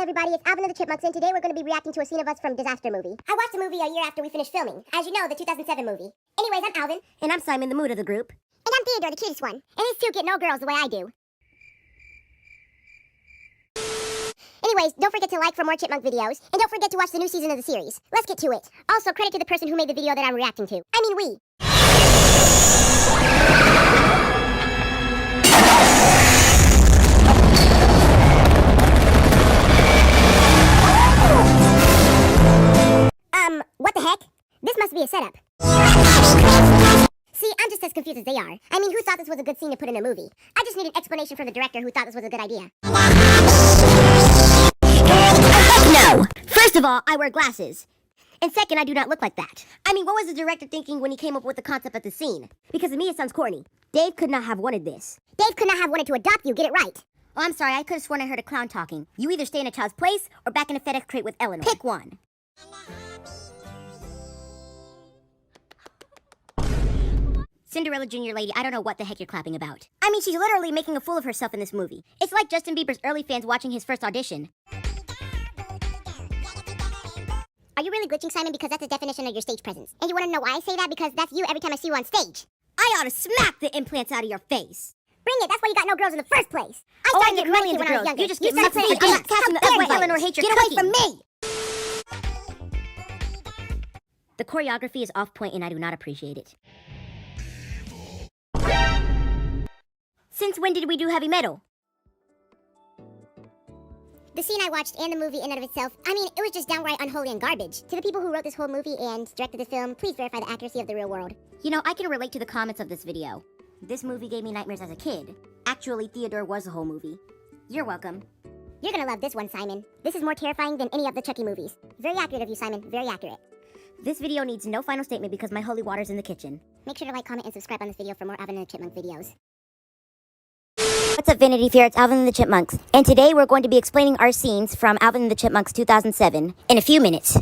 everybody, it's Alvin and the Chipmunks, and today we're going to be reacting to a scene of us from Disaster Movie. I watched the movie a year after we finished filming. As you know, the 2007 movie. Anyways, I'm Alvin. And I'm Simon, the mood of the group. And I'm Theodore, the cutest one. And he's cute getting no girls the way I do. Anyways, don't forget to like for more Chipmunk videos, and don't forget to watch the new season of the series. Let's get to it. Also, credit to the person who made the video that I'm reacting to. I mean, we. What the heck? This must be a setup. See, I'm just as confused as they are. I mean, who thought this was a good scene to put in a movie? I just need an explanation from the director who thought this was a good idea. No! First of all, I wear glasses. And second, I do not look like that. I mean, what was the director thinking when he came up with the concept of the scene? Because to me, it sounds corny. Dave could not have wanted this. Dave could not have wanted to adopt you, get it right. Oh, I'm sorry, I could have sworn I heard a clown talking. You either stay in a child's place or back in a FedEx crate with Eleanor. Pick one. Cinderella Junior lady, I don't know what the heck you're clapping about. I mean, she's literally making a fool of herself in this movie. It's like Justin Bieber's early fans watching his first audition. Are you really glitching, Simon? Because that's the definition of your stage presence. And you want to know why I say that? Because that's you every time I see you on stage. I ought to smack the implants out of your face. Bring it, that's why you got no girls in the first place. I get millions of girls. You just get nothing. I'm not casting the way Eleanor hates your cooking. Get away from me! The choreography is off point and I do not appreciate it. Since when did we do heavy metal? The scene I watched and the movie in and of itself, I mean, it was just downright unholy and garbage. To the people who wrote this whole movie and directed the film, please verify the accuracy of the real world. You know, I can relate to the comments of this video. This movie gave me nightmares as a kid. Actually, Theodore was the whole movie. You're welcome. You're gonna love this one, Simon. This is more terrifying than any of the Chucky movies. Very accurate of you, Simon. Very accurate. This video needs no final statement because my holy water's in the kitchen. Make sure to like, comment, and subscribe on this video for more Alvin and the Chipmunk videos. What's up, Vanity Fair? It's Alvin and the Chipmunks. And today we're going to be explaining our scenes from Alvin and the Chipmunks 2007 in a few minutes.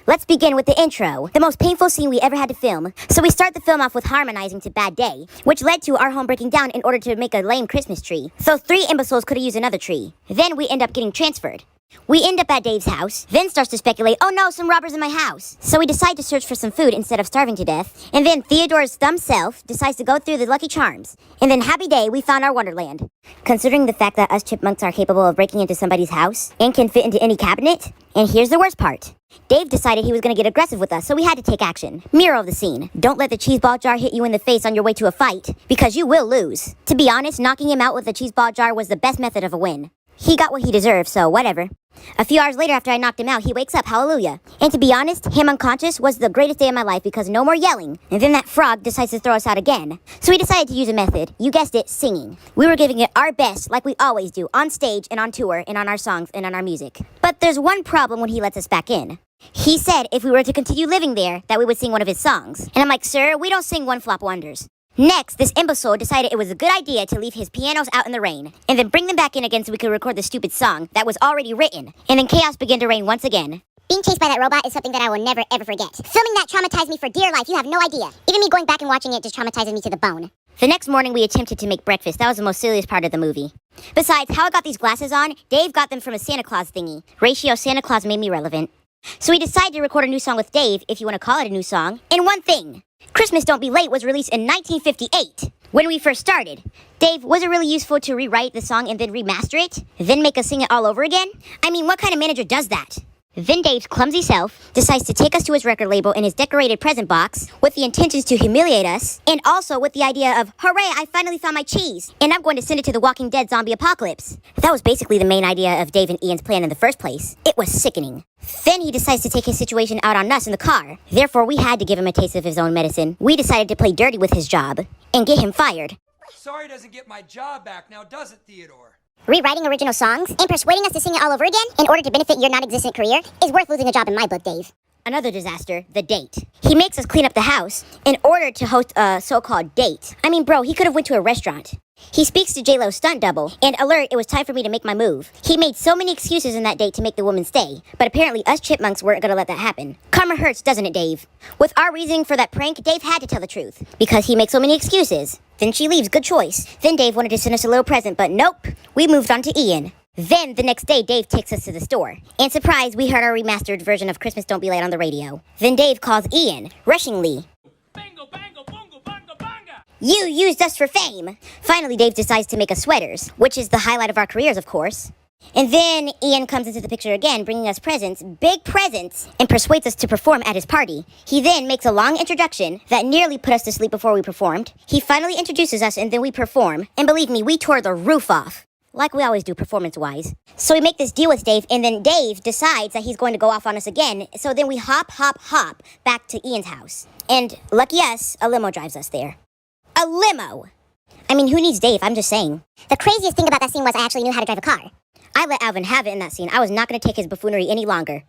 Let's begin with the intro, the most painful scene we ever had to film. So we start the film off with harmonizing to Bad Day, which led to our home breaking down in order to make a lame Christmas tree. So 3 imbeciles could have used another tree. Then we end up getting transferred. We end up at Dave's house, then starts to speculate, oh no, some robbers in my house. So we decide to search for some food instead of starving to death. And then Theodore's thumb self decides to go through the Lucky Charms. And then happy day, we found our Wonderland. Considering the fact that us chipmunks are capable of breaking into somebody's house and can fit into any cabinet, and here's the worst part. Dave decided he was going to get aggressive with us, so we had to take action. Mirror of the scene. Don't let the cheese ball jar hit you in the face on your way to a fight, because you will lose. To be honest, knocking him out with the cheese ball jar was the best method of a win. He got what he deserved, so whatever. A few hours later after I knocked him out, he wakes up, hallelujah. And to be honest, him unconscious was the greatest day of my life because no more yelling. And then that frog decides to throw us out again. So we decided to use a method. You guessed it, singing. We were giving it our best like we always do, on stage and on tour and on our songs and on our music. But there's one problem when he lets us back in. He said if we were to continue living there, that we would sing one of his songs. And I'm like, sir, we don't sing one-flop wonders. Next, this imbecile decided it was a good idea to leave his pianos out in the rain, and then bring them back in again so we could record the stupid song that was already written. And then chaos began to reign once again. Being chased by that robot is something that I will never ever forget. Filming that traumatized me for dear life, you have no idea. Even me going back and watching it just traumatizes me to the bone. The next morning, we attempted to make breakfast. That was the most silliest part of the movie. Besides, how I got these glasses on, Dave got them from a Santa Claus thingy. Ratio Santa Claus made me relevant. So we decided to record a new song with Dave, if you want to call it a new song. And one thing, Christmas Don't Be Late was released in 1958. When we first started. Dave, was it really useful to rewrite the song and then remaster it? Then make us sing it all over again? I mean, what kind of manager does that? Then Dave's clumsy self decides to take us to his record label in his decorated present box with the intentions to humiliate us, and also with the idea of, hooray, I finally found my cheese, and I'm going to send it to the Walking Dead zombie apocalypse. That was basically the main idea of Dave and Ian's plan in the first place. It was sickening. Then he decides to take his situation out on us in the car. Therefore, we had to give him a taste of his own medicine. We decided to play dirty with his job and get him fired. Sorry doesn't get my job back now, does it, Theodore? Rewriting original songs and persuading us to sing it all over again in order to benefit your non-existent career is worth losing a job in my book, Dave. Another disaster, the date. He makes us clean up the house in order to host a so-called date. I mean, bro, he could have went to a restaurant. He speaks to J-Lo's stunt double, and alert, it was time for me to make my move. He made so many excuses in that date to make the woman stay, but apparently us chipmunks weren't gonna let that happen. Karma hurts, doesn't it, Dave? With our reasoning for that prank, Dave had to tell the truth, because he makes so many excuses. Then she leaves, good choice. Then Dave wanted to send us a little present, but nope, we moved on to Ian. Then, the next day, Dave takes us to the store. And surprise, we heard our remastered version of Christmas Don't Be Late on the radio. Then Dave calls Ian, rushingly. Bango, bango, bongo, bongo, banga! You used us for fame! Finally, Dave decides to make us sweaters, which is the highlight of our careers, of course. And then Ian comes into the picture again, bringing us presents, big presents, and persuades us to perform at his party. He then makes a long introduction that nearly put us to sleep before we performed. He finally introduces us, and then we perform. And believe me, we tore the roof off. Like we always do performance-wise. So we make this deal with Dave, and then Dave decides that he's going to go off on us again, so then we hop back to Ian's house. And lucky us, a limo drives us there. A limo! I mean, who needs Dave? I'm just saying. The craziest thing about that scene was I actually knew how to drive a car. I let Alvin have it in that scene. I was not going to take his buffoonery any longer.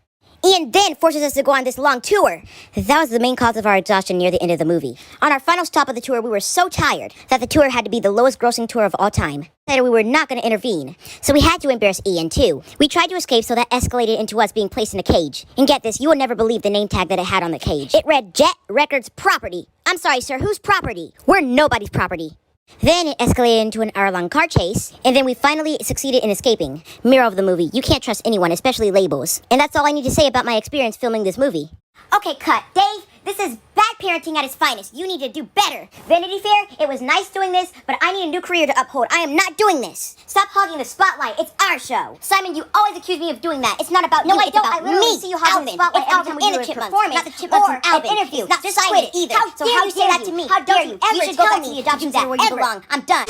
Ian then forces us to go on this long tour. That was the main cause of our exhaustion near the end of the movie. On our final stop of the tour, we were so tired that the tour had to be the lowest grossing tour of all time. We were not going to intervene. So we had to embarrass Ian too. We tried to escape, so that escalated into us being placed in a cage. And get this, you will never believe the name tag that it had on the cage. It read Jet Records Property. I'm sorry, sir, whose property? We're nobody's property. Then it escalated into an hour-long car chase, and then we finally succeeded in escaping. Mirror of the movie, you can't trust anyone, especially labels. And that's all I need to say about my experience filming this movie. Okay, cut. Dave, this is bad parenting at its finest. You need to do better. Vanity Fair, it was nice doing this, but I need a new career to uphold. I am not doing this. Stop hogging the spotlight. It's our show. Simon, you always accuse me of doing that. It's not about you. It's about I literally me. see you hogging the spotlight It's every time we Alvin do and a the Chipmunks, performance, not the Chipmunks or and Alvin. an interview, Not just Simon quit it either. How So dare how you say dare that you? to me? How dare Don't you? ever You should go tell back to me the adoption do that center where you ever. belong. I'm done.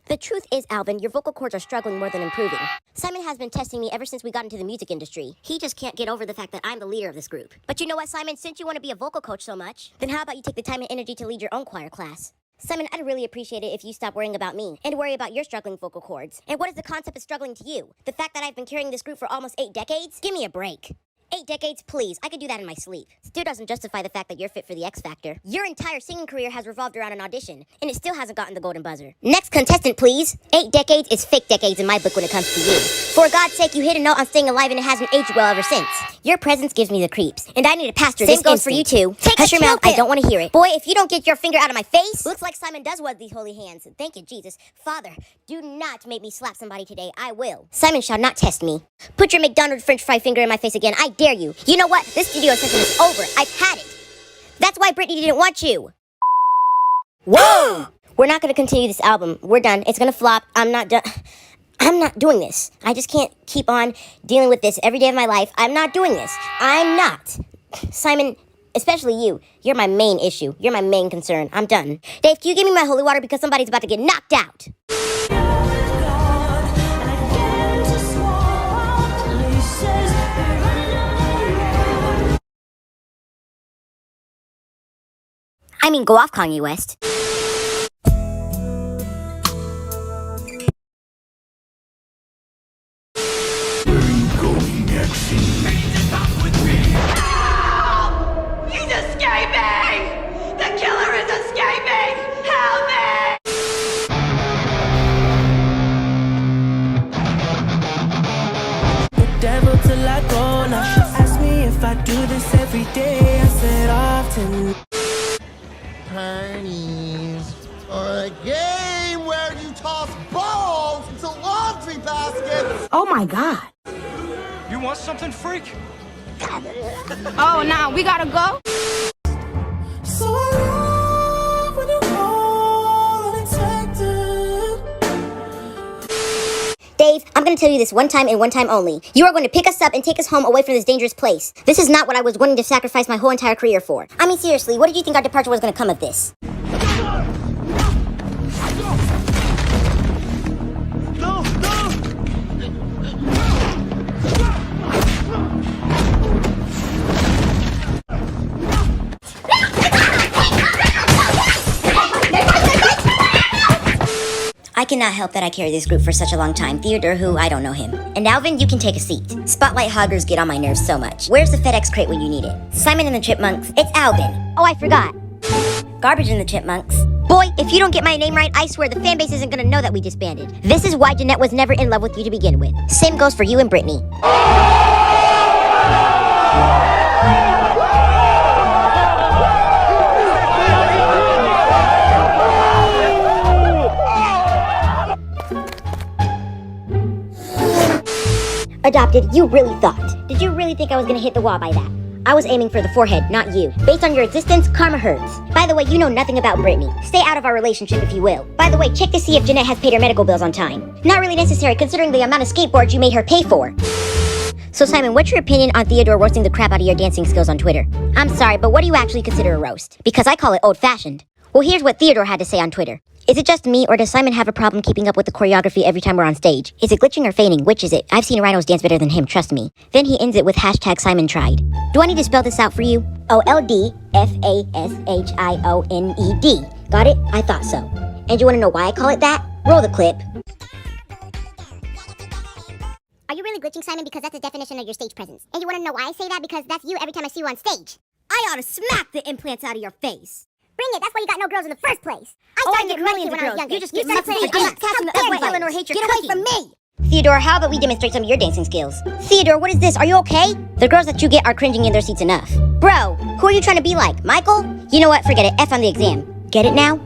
The truth is, Alvin, your vocal cords are struggling more than improving. Simon has been testing me ever since we got into the music industry. He just can't get over the fact that I'm the leader of this group. But you know what, Simon? Since you want to be a vocal coach so much, then how about you take the time and energy to lead your own choir class? Simon, I'd really appreciate it if you stop worrying about me and worry about your struggling vocal cords. And what is the concept of struggling to you? The fact that I've been carrying this group for almost 8 decades? Give me a break. 8 decades, please. I could do that in my sleep. Still doesn't justify the fact that you're fit for the X Factor. Your entire singing career has revolved around an audition, and it still hasn't gotten the golden buzzer. Next contestant, please. 8 decades is fake decades in my book when it comes to you. For God's sake, you hit a note on staying alive and it hasn't aged well ever since. Your presence gives me the creeps, and I need a pastor. Same goes for you too. Hush your mouth, I don't want to hear it. Boy, if you don't get your finger out of my face. Looks like Simon does want these holy hands. Thank you, Jesus. Father, do not make me slap somebody today. I will. Simon shall not test me. Put your McDonald's French fry finger in my face again. I dare you. You know what? This studio session is over. I've had it. That's why Brittany didn't want you. Whoa! We're not going to continue this album. We're done. It's going to flop. I'm not doing this. I just can't keep on dealing with this every day of my life. I'm not doing this. I'm not. Simon, especially you. You're my main issue. You're my main concern. I'm done. Dave, can you give me my holy water because somebody's about to get knocked out? I mean, go off, Kanye West. He's escaping! The killer is escaping! Help me! The devil till I go now. She asked me if I do this every day. I said often. Parties, or a game where you toss balls into laundry baskets. Oh my God. You want something, freak? Oh, now we gotta go? So I love when you call unexpected. Dave, I'm going to tell you this one time and one time only. You are going to pick us up and take us home away from this dangerous place. This is not what I was wanting to sacrifice my whole entire career for. I mean, seriously, what did you think our departure was going to come of this? I I cannot help that I carry this group for such a long time. Theodore, who I don't know him. And Alvin, you can take a seat. Spotlight hoggers get on my nerves so much. Where's the FedEx crate when you need it? Simon and the Chipmunks. It's Alvin. Oh, I forgot. Garbage and the Chipmunks. Boy, if you don't get my name right, I swear the fan base isn't gonna know that we disbanded. This is why Jeanette was never in love with you to begin with. Same goes for you and Brittany. Adopted, you really thought. Did you really think I was gonna hit the wall by that? I was aiming for the forehead, not you. Based on your existence, karma hurts. By the way, you know nothing about Brittany. Stay out of our relationship if you will. By the way, check to see if Jeanette has paid her medical bills on time. Not really necessary considering the amount of skateboards you made her pay for. So Simon, what's your opinion on Theodore roasting the crap out of your dancing skills on Twitter? I'm sorry, but what do you actually consider a roast? Because I call it old-fashioned. Well, here's what Theodore had to say on Twitter. Is it just me, or does Simon have a problem keeping up with the choreography every time we're on stage? Is it glitching or feigning? Which is it? I've seen rhinos dance better than him, trust me. Then he ends it with hashtag Simon tried. Do I need to spell this out for you? OLDFASHIONED. Got it? I thought so. And you want to know why I call it that? Roll the clip. Are you really glitching, Simon? Because that's the definition of your stage presence. And you want to know why I say that? Because that's you every time I see you on stage. I ought to smack the implants out of your face. Bring it. That's why you got no girls in the first place. I started to get millions when I was younger. You just get started muscles playing and casting the Eleanor Eleanor hates your Get away from me. Theodore, how about we demonstrate some of your dancing skills? Theodore, what is this? Are you okay? The girls that you get are cringing in their seats enough. Bro, who are you trying to be like? Michael? You know what? Forget it. F on the exam. Get it now?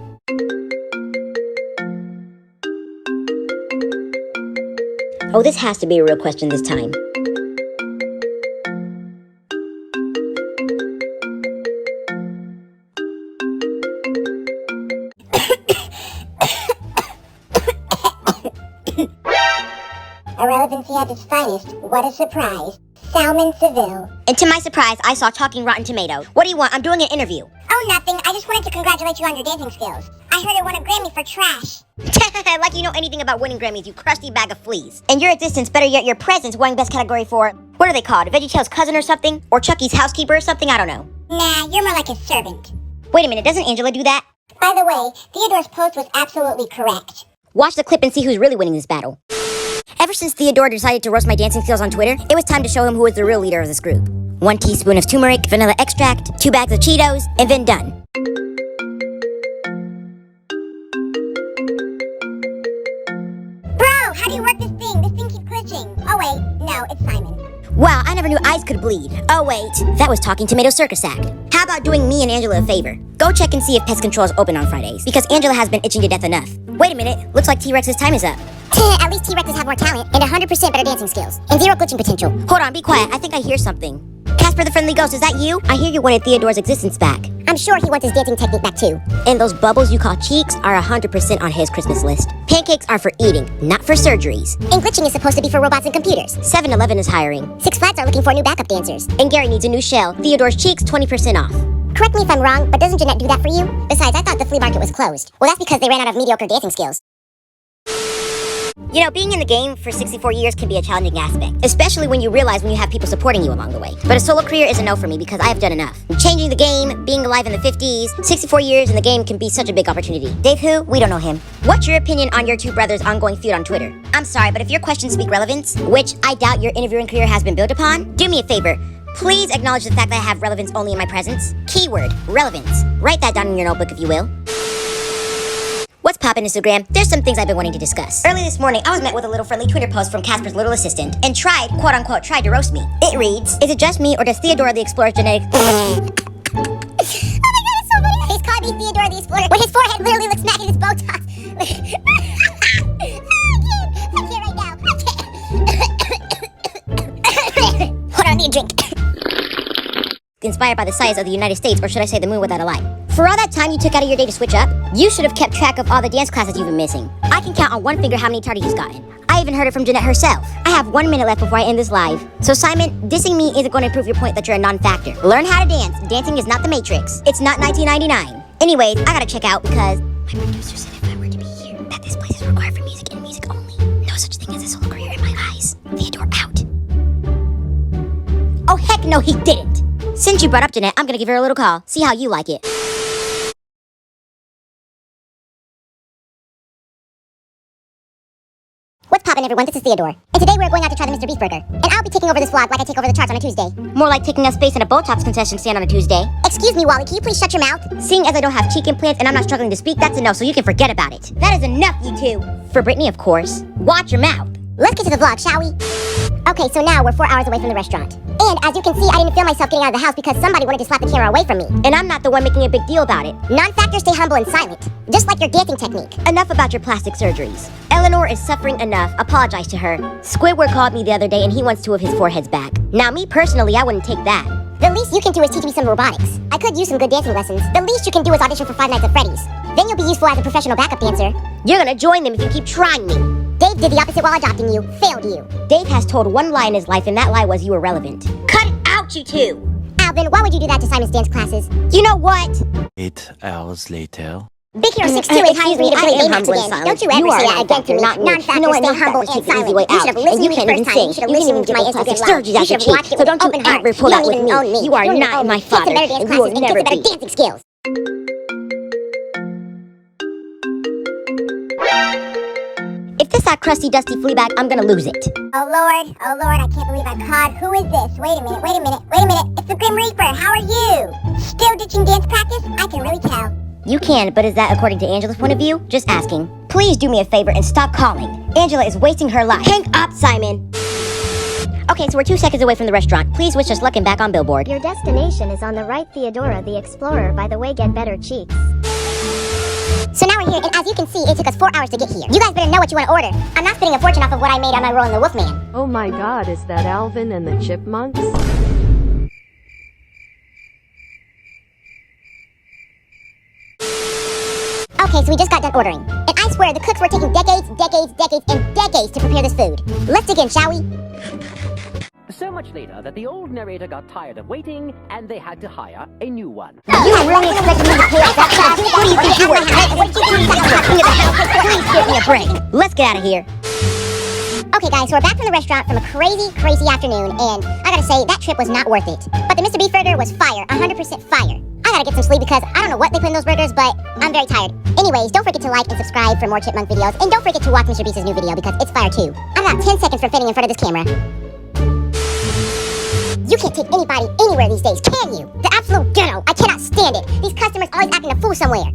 Oh, this has to be a real question this time. Irrelevancy at its finest. What a surprise. Salmon Seville. And to my surprise, I saw Talking Rotten Tomato. What do you want? I'm doing an interview. Oh, nothing. I just wanted to congratulate you on your dancing skills. I heard it won a Grammy for trash. Like you know anything about winning Grammys, you crusty bag of fleas. And your existence, better yet, your presence, won best category for, what are they called? VeggieTales cousin or something? Or Chucky's housekeeper or something? I don't know. Nah, you're more like a servant. Wait a minute, doesn't Angela do that? By the way, Theodore's post was absolutely correct. Watch the clip and see who's really winning this battle. Ever since Theodore decided to roast my dancing skills on Twitter, it was time to show him who is the real leader of this group. 1 teaspoon of turmeric, vanilla extract, 2 bags of Cheetos, and then done. Bro, how do you work this thing? This thing keeps glitching. Oh wait, no, it's Simon. Wow, I never knew eyes could bleed. Oh wait, that was Talking Tomato Circus Act. How about doing me and Angela a favor? Go check and see if Pest Control is open on Fridays, because Angela has been itching to death enough. Wait a minute, looks like T-Rex's time is up. At least T-Rexes have more talent and 100% better dancing skills and 0 glitching potential. Hold on, be quiet, I think I hear something. Casper the Friendly Ghost, is that you? I hear you wanted Theodore's existence back. I'm sure he wants his dancing technique back too. And those bubbles you call cheeks are 100% on his Christmas list. Pancakes are for eating, not for surgeries. And glitching is supposed to be for robots and computers. 7-Eleven is hiring. Six Flags are looking for new backup dancers. And Gary needs a new shell. Theodore's cheeks, 20% off. Correct me if I'm wrong, but doesn't Jeanette do that for you? Besides, I thought the flea market was closed. Well, that's because they ran out of mediocre dancing skills. You know, being in the game for 64 years can be a challenging aspect, especially when you realize when you have people supporting you along the way. But a solo career is a no for me because I have done enough. Changing the game, being alive in the 50s, 64 years in the game can be such a big opportunity. Dave who? We don't know him. What's your opinion on your two brothers' ongoing feud on Twitter? I'm sorry, but if your questions speak relevance, which I doubt your interviewing career has been built upon, do me a favor. Please acknowledge the fact that I have relevance only in my presence. Keyword, relevance. Write that down in your notebook if you will. What's poppin' Instagram? There's some things I've been wanting to discuss. Early this morning, I was met with a little friendly Twitter post from Casper's little assistant and tried, quote unquote, tried to roast me. It reads, is it just me or does Theodore the Explorer's genetic... Oh my god, it's so funny! He's calling me Theodore the Explorer when his forehead literally looks smack in his Botox. I can't right now. Hold on, I need a drink. Inspired by the size of the United States, or should I say the moon without a light. For all that time you took out of your day to switch up, you should have kept track of all the dance classes you've been missing. I can count on one finger how many tardies you've gotten. I even heard it from Jeanette herself. I have 1 minute left before I end this live. So Simon, dissing me isn't going to prove your point that you're a non-factor. Learn how to dance. Dancing is not the Matrix. It's not 1999. Anyways, I gotta check out because my producer said if I were to be here, that this place is required for music and music only. No such thing as a solo career in my eyes. Theodore out. Oh heck no, he didn't. Since you brought up Jeanette, I'm gonna give her a little call. See how you like it. Alvin, everyone, this is Theodore. And today we're going out to try the Mr. Beast Burger. And I'll be taking over this vlog like I take over the charts on a Tuesday. More like taking up space in a Botox concession stand on a Tuesday. Excuse me, Wally, can you please shut your mouth? Seeing as I don't have cheek implants and I'm not struggling to speak, that's a no, so you can forget about it. That is enough, you two. For Brittany, of course. Watch your mouth. Let's get to the vlog, shall we? Okay, so now we're 4 hours away from the restaurant. And as you can see, I didn't film myself getting out of the house because somebody wanted to slap the camera away from me. And I'm not the one making a big deal about it. Non-factors stay humble and silent, just like your dancing technique. Enough about your plastic surgeries. Eleanor is suffering enough. Apologize to her. Squidward called me the other day and he wants 2 of his foreheads back. Now, me personally, I wouldn't take that. The least you can do is teach me some robotics. I could use some good dancing lessons. The least you can do is audition for Five Nights at Freddy's. Then you'll be useful as a professional backup dancer. You're gonna join them if you keep trying me. Dave did the opposite while adopting you. Failed you. Dave has told one lie in his life, and that lie was you were relevant. Cut it out, you two! Alvin, why would you do that to Simon's dance classes? You know what? 8 hours later. Big Hero 6-2 is hires me to play Baymax again. Don't you ever say that again to me. Non-factors stay humble and silent. You should have listened to me the first time. You should have listened to my Instagram live. You should have watched it with open heart. You don't even own me. You are not my father, Get some better dance and you will classes and never get some better be. dancing skills. If this that crusty, dusty flea bag, I'm gonna lose it. Oh Lord, I can't believe I caught. Who is this? Wait a minute. It's the Grim Reaper. How are you? Still ditching dance practice? I can really tell. You can, but is that according to Angela's point of view? Just asking. Please do me a favor and stop calling. Angela is wasting her life. Hang up, Simon. Okay, so we're 2 seconds away from the restaurant. Please wish us luck and back on Billboard. Your destination is on the right, Theodora the Explorer. By the way, get better cheeks. So now we're here, and as you can see, it took us 4 hours to get here. You guys better know what you want to order. I'm not spending a fortune off of what I made on my role in The Wolfman. Oh my god, is that Alvin and the Chipmunks? Okay, so we just got done ordering. And I swear, the cooks were taking decades to prepare this food. Let's dig in, shall we? So much later that the old narrator got tired of waiting and they had to hire a new one. You really expected me to pay off that fast? Who do you think you were? Please give me a break. Let's get out of here. Okay guys, so we're back from the restaurant from a crazy afternoon, and I gotta say, that trip was not worth it. But the Mr. Beast Burger was fire, 100% fire. I gotta get some sleep because I don't know what they put in those burgers, but I'm very tired. Anyways, don't forget to like and subscribe for more Chipmunk videos, and don't forget to watch Mr. Beast's new video because it's fire too. I'm about 10 seconds from fitting in front of this camera. You can't take anybody anywhere these days, can you? The absolute ghetto. I cannot stand it. These customers always acting a fool somewhere.